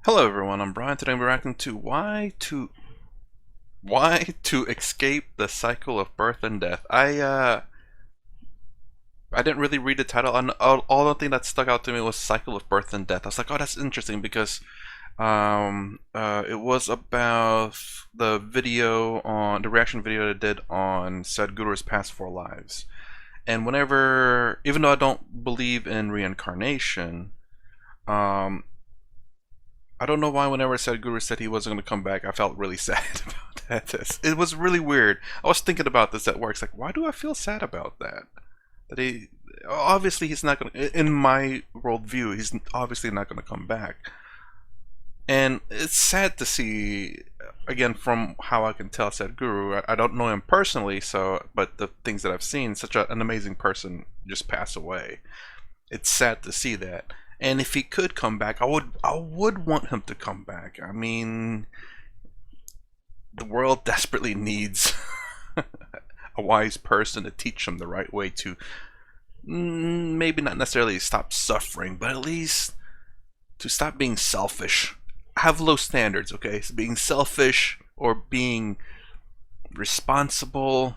Hello everyone, I'm Brian. Today we're reacting to why to escape the cycle of birth and death. I didn't really read the title, and all the thing that stuck out to me was cycle of birth and death. I was like, oh, that's interesting because it was about the reaction video that I did on Sadhguru's past four lives. And even though I don't believe in reincarnation, um, I don't know why whenever Sadhguru said he wasn't going to come back, I felt really sad about that. It was really weird. I was thinking about this at work. It's like, why do I feel sad about that? That he, obviously he's not going to, in my worldview, he's obviously not going to come back. And it's sad to see, again, from how I can tell Sadhguru, I don't know him personally, but the things that I've seen, an amazing person just pass away. It's sad to see that. And if he could come back, I would want him to come back. I mean, the world desperately needs a wise person to teach them the right way to maybe not necessarily stop suffering, but at least to stop being selfish. Have low standards, okay? So being selfish or being responsible,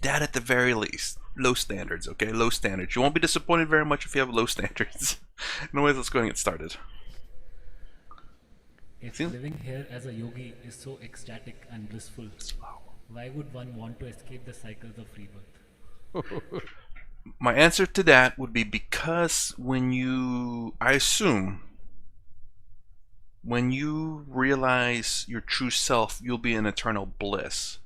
that at the very least. Low standards, okay? Low standards. You won't be disappointed very much if you have low standards. Anyways, let's go and get started. If See? living here as a yogi is so ecstatic and blissful, why would one want to escape the cycles of rebirth? My answer to that would be because I assume, when you realize your true self, you'll be in eternal bliss.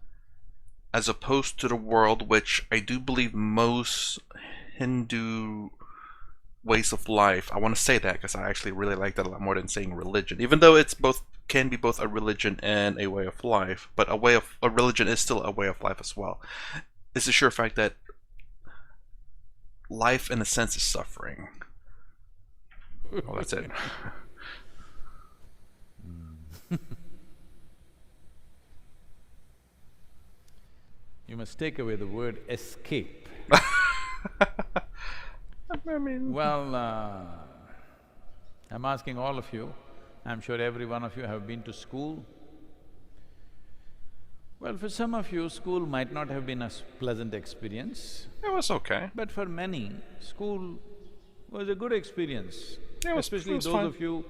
As opposed to the world, which I do believe most Hindu ways of life. I want to say that because I actually really like that a lot more than saying religion, even though it's both can be both a religion and a way of life. But a religion is still a way of life as well. It's the sure fact that life, in a sense, is suffering. Oh, that's it. You must take away the word escape. I mean, Well, I'm asking all of you, I'm sure every one of you have been to school. Well, for some of you, school might not have been a pleasant experience, it was okay. but for many, school was a good experience. It Especially was those fun. of you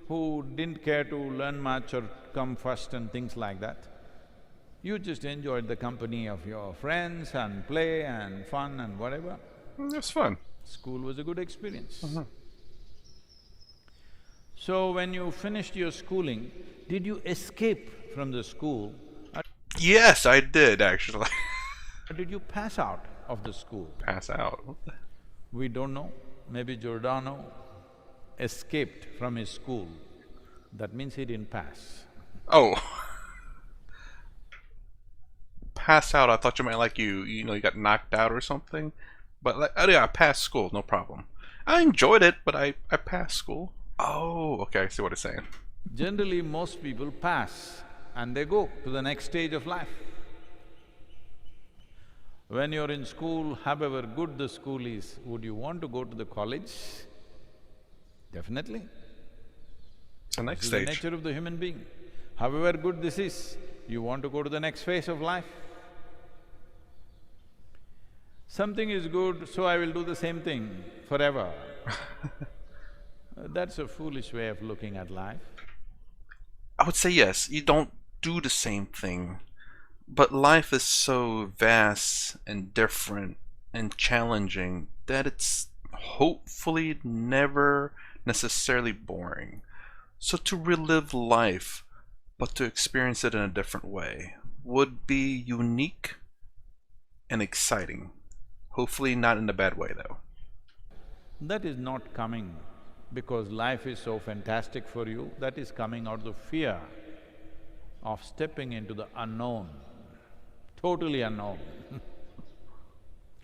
who didn't care to learn much or come first and things like that. You just enjoyed the company of your friends and play and fun and whatever. It was fun. School was a good experience. So when you finished your schooling, did you escape from the school Yes, I did actually. or did you pass out of the school? Pass out. We don't know. Maybe Giordano escaped from his school. That means he didn't pass. Oh. Pass out, I thought you meant like you know, you got knocked out or something. But like, oh yeah, I passed school, no problem. I enjoyed it, but I passed school. Oh, okay, I see what it's saying. Generally, most people pass and they go to the next stage of life. When you're in school, however good the school is, would you want to go to the college? Definitely. It's the next This is the stage. nature of the human being. However good this is, you want to go to the next phase of life. Something is good, so I will do the same thing forever. That's a foolish way of looking at life. I would say yes, you don't do the same thing. But life is so vast and different and challenging that it's hopefully never necessarily boring. So to relive life, but to experience it in a different way, would be unique and exciting. Hopefully not in a bad way though. That is not coming because life is so fantastic for you, that is coming out of the fear of stepping into the unknown, totally unknown,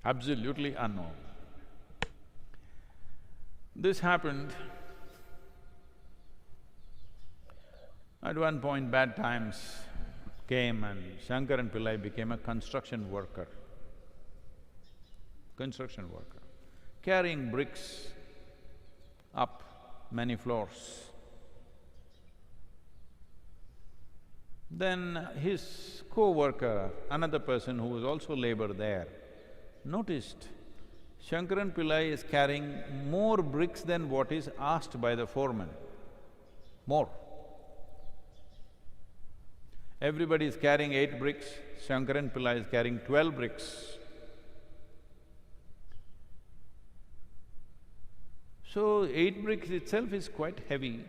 absolutely unknown. This happened. At one point, bad times came and Shankaran Pillai became a construction worker, carrying bricks up many floors. Then his co-worker, another person who was also labor there, noticed Shankaran Pillai is carrying more bricks than what is asked by the foreman, more. Everybody is carrying 8 bricks, Shankaran Pillai is carrying 12 bricks. So 8 bricks itself is quite heavy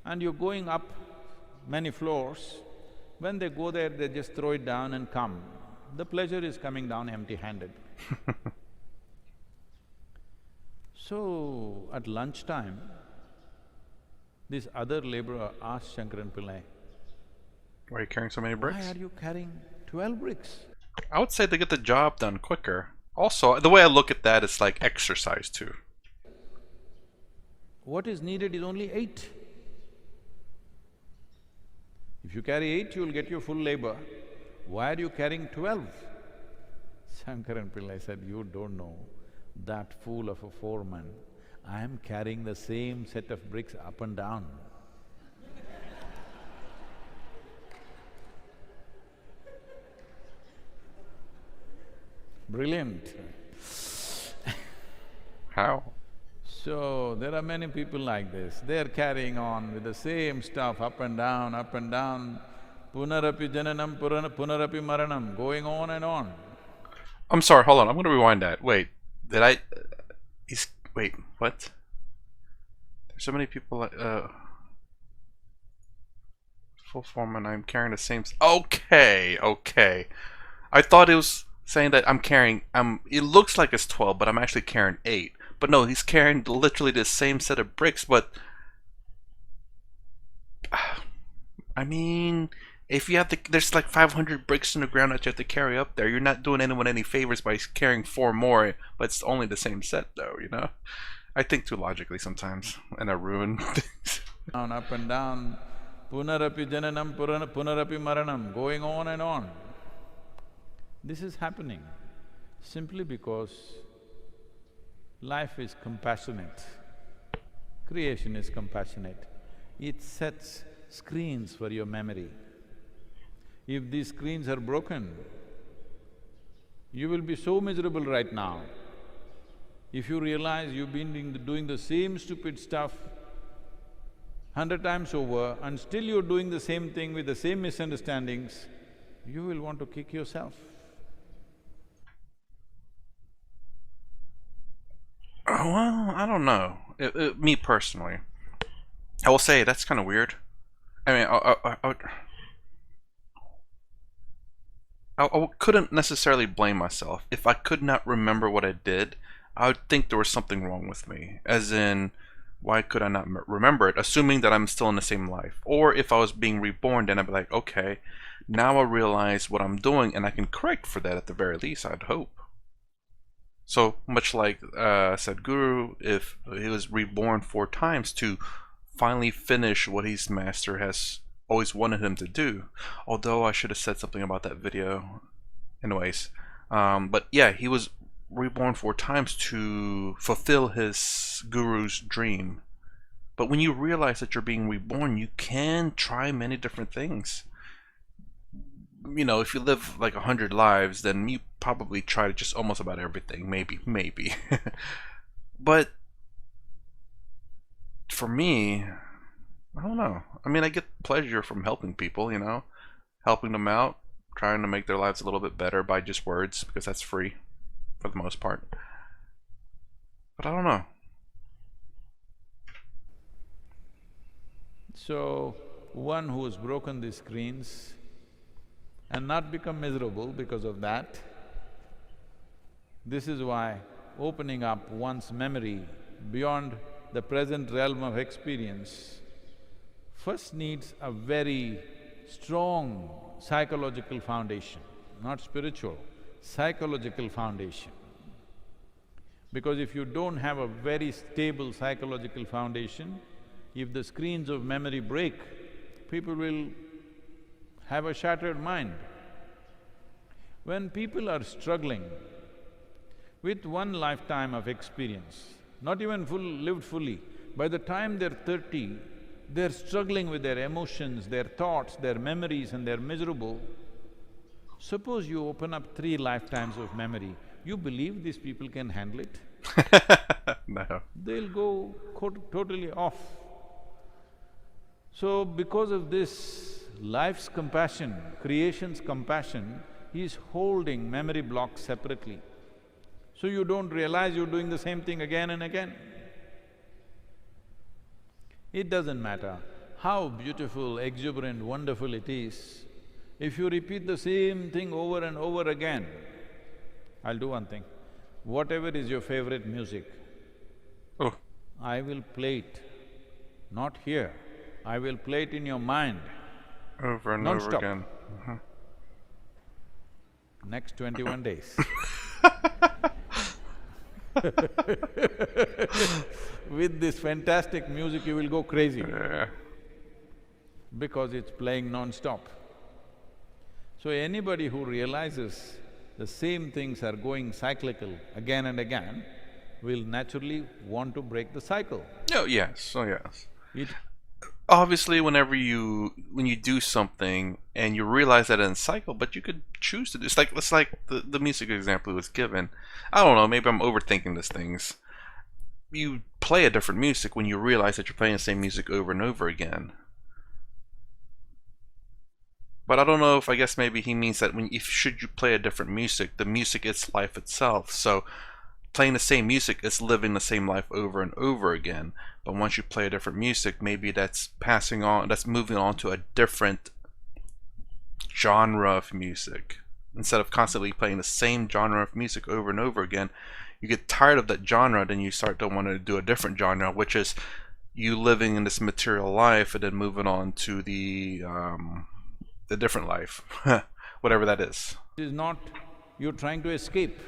and you're going up many floors. When they go there, they just throw it down and come. The pleasure is coming down empty-handed. So, at lunchtime, this other laborer asked Shankaran Pillai, Why are you carrying so many bricks? why are you carrying 12 bricks? I would say they get the job done quicker. Also, the way I look at that, it's like exercise too. What is needed is only 8. If you carry 8, you'll get your full labor. Why are you carrying 12? Shankaran Pillai said, you don't know, that fool of a foreman, I am carrying the same set of bricks up and down. Brilliant. How? So, there are many people like this, they are carrying on with the same stuff up and down, punarapi jananam, punarapi maranam, going on and on. I'm sorry, hold on, I'm gonna rewind that. Wait, did I… wait, what? There's so many people full form and I'm carrying the same… Okay. I thought it was saying that I'm carrying… it looks like it's 12, but I'm actually carrying 8. But no, he's carrying literally the same set of bricks, but… I mean, if you have to… there's like 500 bricks in the ground that you have to carry up there. You're not doing anyone any favors by carrying 4 more, but it's only the same set though, you know? I think too logically sometimes, and I ruin things. Down, up and down, punarapi jananam, punarapi maranam, going on and on. This is happening simply because life is compassionate, creation is compassionate. It sets screens for your memory. If these screens are broken, you will be so miserable right now. If you realize you've been doing the same stupid stuff 100 times over and still you're doing the same thing with the same misunderstandings, you will want to kick yourself. Well, I don't know. Me personally, I will say that's kind of weird. I mean, I couldn't necessarily blame myself. If I could not remember what I did, I would think there was something wrong with me. As in, why could I not remember it, assuming that I'm still in the same life? Or if I was being reborn, then I'd be like, okay, now I realize what I'm doing and I can correct for that at the very least, I'd hope. So much like Sadhguru, if he was reborn 4 times to finally finish what his master has always wanted him to do. Although I should have said something about that video. Anyways, but yeah, he was reborn 4 times to fulfill his guru's dream. But when you realize that you're being reborn, you can try many different things. You know, if you live like 100 lives, then you probably try just almost about everything, maybe. But for me, I don't know. I mean, I get pleasure from helping people, you know, helping them out, trying to make their lives a little bit better by just words, because that's free for the most part. But I don't know. So, one who has broken these screens and not become miserable because of that, this is why opening up one's memory beyond the present realm of experience first needs a very strong psychological foundation, not spiritual, psychological foundation. Because if you don't have a very stable psychological foundation, if the screens of memory break, people will have a shattered mind. When people are struggling with one lifetime of experience, not even lived fully, by the time they're 30, They're struggling with their emotions, their thoughts, their memories, and they're miserable. Suppose you open up 3 lifetimes of memory, you believe these people can handle it? No. They'll go totally off. So because of this life's compassion, creation's compassion, he's holding memory blocks separately. So you don't realize you're doing the same thing again and again. It doesn't matter how beautiful, exuberant, wonderful it is, if you repeat the same thing over and over again. I'll do one thing, whatever is your favorite music, Oh. I will play it, not here, I will play it in your mind, Over and over non-stop. again. Next 21 days. With this fantastic music, you will go crazy Yeah. because it's playing non-stop. So anybody who realizes the same things are going cyclical again and again will naturally want to break the cycle. Oh yes, oh yes. It Obviously, when you do something and you realize that it's a cycle, but you could choose to do. It's like the music example was given. I don't know. Maybe I'm overthinking these things. You play a different music when you realize that you're playing the same music over and over again. But I don't know if I guess maybe he means that if should you play a different music, the music is life itself. So playing the same music is living the same life over and over again. But once you play a different music, maybe that's passing on, that's moving on to a different genre of music. Instead of constantly playing the same genre of music over and over again, you get tired of that genre, then you start to want to do a different genre, which is you living in this material life and then moving on to the different life, whatever that is. is not you're trying to escape.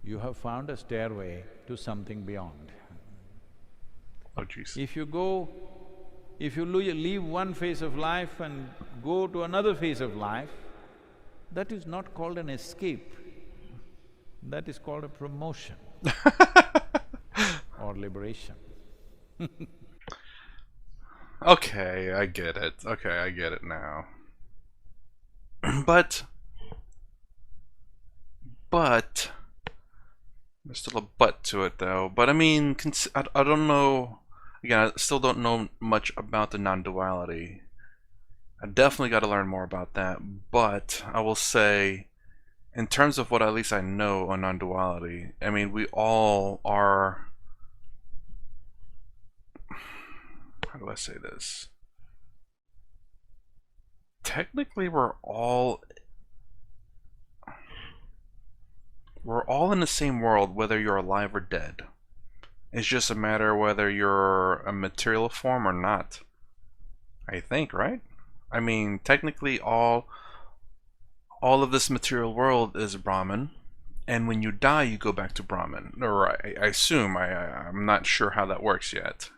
You have found a stairway to something beyond. Oh jeez. If you leave one phase of life and go to another phase of life, that is not called an escape, that is called a promotion or liberation. Okay, I get it. Okay, I get it now. But there's still a but to it though. But I mean, I don't know. Again, I still don't know much about the non-duality. I definitely got to learn more about that. But I will say, in terms of what at least I know on non-duality, I mean, we all are. How do I say this? Technically, we're all in the same world, whether you're alive or dead. It's just a matter of whether you're a material form or not. I think, right? I mean, technically, all of this material world is Brahman, and when you die, you go back to Brahman. Or I assume. I'm not sure how that works yet.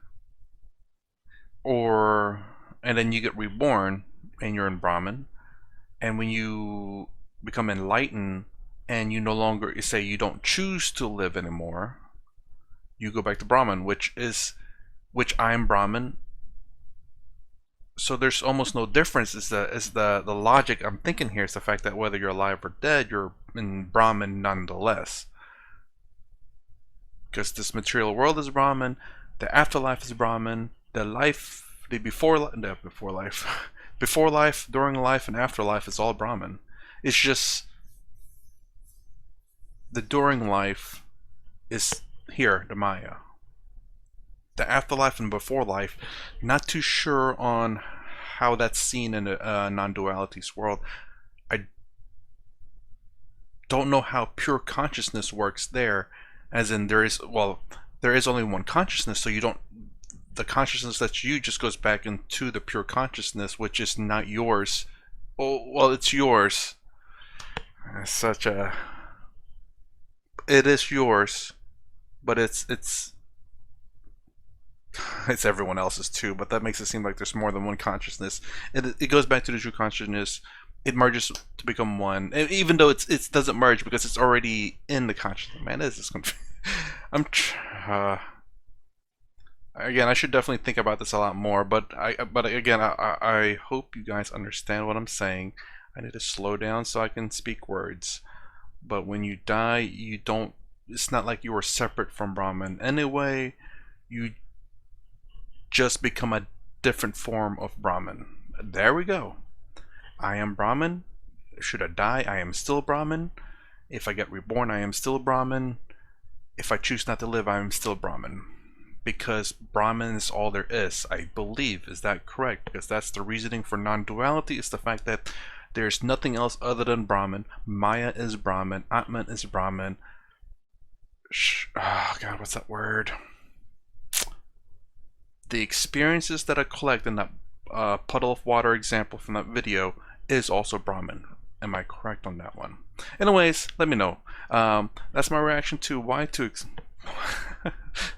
And then you get reborn, and you're in Brahman, and when you become enlightened, and you no longer, you say you don't choose to live anymore, you go back to Brahman, which I'm Brahman. So there's almost no difference. Is the logic I'm thinking here is the fact that whether you're alive or dead, you're in Brahman nonetheless. Because this material world is Brahman, the afterlife is Brahman, before life, during life, and afterlife is all Brahman. It's just the during life is here, the Maya. The afterlife and before life, not too sure on how that's seen in a non-duality's world. I don't know how pure consciousness works there, as in there is only one consciousness, so the consciousness that's you just goes back into the pure consciousness, which is not yours. Oh, well, it's yours. It is yours, but it's everyone else's too, but that makes it seem like there's more than one consciousness. It goes back to the true consciousness. It merges to become one, even though it doesn't merge because it's already in the consciousness. Man, this is confusing. Again, I should definitely think about this a lot more. But again, I hope you guys understand what I'm saying. I need to slow down so I can speak words. But when you die, you don't. It's not like you were separate from Brahman. Anyway, you just become a different form of Brahman. There we go. I am Brahman. Should I die, I am still Brahman. If I get reborn, I am still Brahman. If I choose not to live, I am still Brahman. Because Brahman is all there is, I believe. Is that correct? Because that's the reasoning for non-duality, is the fact that there's nothing else other than Brahman. Maya is Brahman. Atman is Brahman. Oh God, what's that word? The experiences that I collect in that puddle of water example from that video is also Brahman. Am I correct on that one? Anyways, let me know. That's my reaction to why to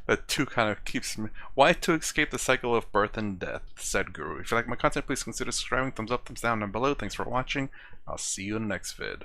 that two kind of keeps me. Why to escape the cycle of birth and death, Sadhguru. If you like my content, please consider subscribing. Thumbs up, thumbs down, and below. Thanks for watching. I'll see you in the next vid.